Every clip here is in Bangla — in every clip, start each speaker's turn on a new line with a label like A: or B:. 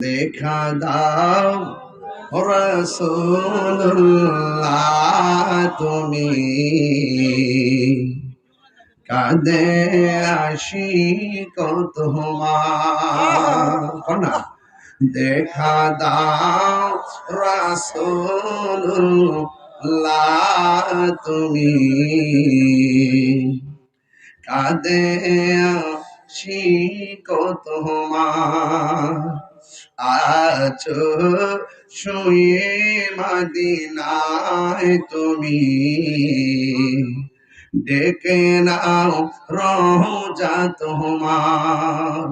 A: দেখা দাও রাসূলুল্লাহ তুমি কাঁদে আশিক তোমার না দেখা দাও রাসূলুল্লাহ তুমি কাঁদে আশিক তোমার আছো শুয়ে মদিনায় তুমি ডেকে নাও রোজা তোমার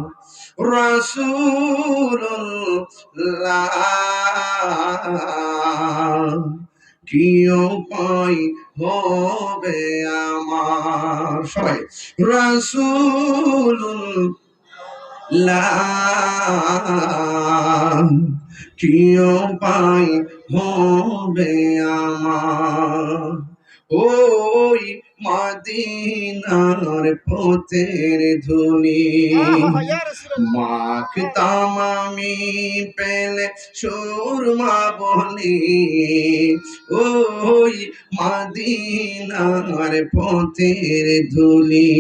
A: রাসূলুল্লাহ কি উপায় হবে আমার সবাই রাসূলুল্লাহ কি উপায় হবে আমার ওই মদিনার পথের ধুলি মাখতাম আমি পেলে সুরমা বলি ওই মদিনার পথের ধুলি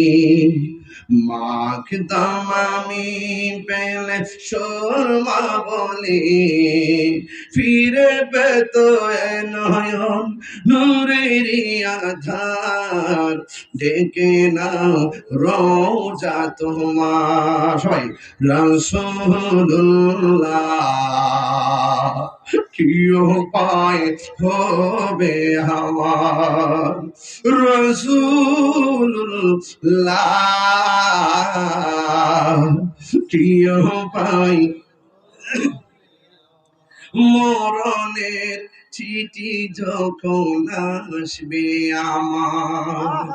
A: মাখতাম আমি পেলে সুরমা বলি ফিরে পেত এ নয়ন নূরেরই আধার ডেকে নাও রোজা তোমার সবাই রাসূলুল্লাহ কি উপায় হবে আমার রাসূলুল্লাহ কি উপায় মরণের চিঠি যখন আসবে আমার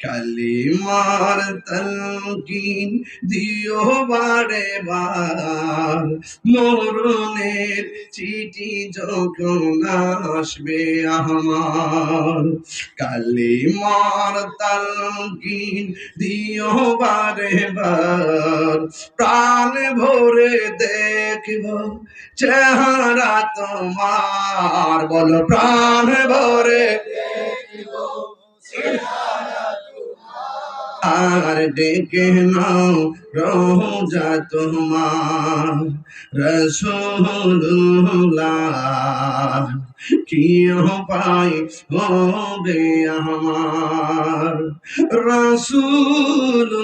A: কালিমার তালকিন দিও বারে বার মরণের চিঠি যখন আসবে আমার কালিমার তালকিন দিও বারে বার প্রাণ ভরে দেখব চেহারা তোমার বলো প্রাণ ভরে আর ডেকে নাও রোজা তোমার রাসূলুল্লাহ কি উপায় হবে আমার রাসূলুল্লাহ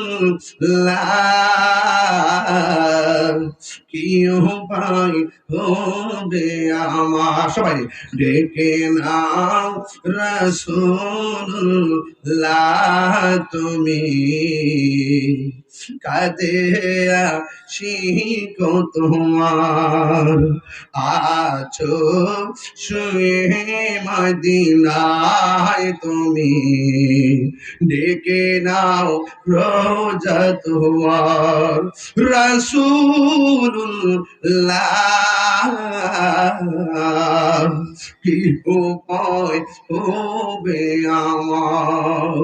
A: কি উপায় হবে আমার সবাই ডেকে নাও রাসূলুল্লাহ তুমি কাঁদে আশিক তোমার আছো শুয়ে মদিনায় তুমি ডেকে নাও রোজা তোমার রাসূলুল্লাহ কি উপায় হবে আমার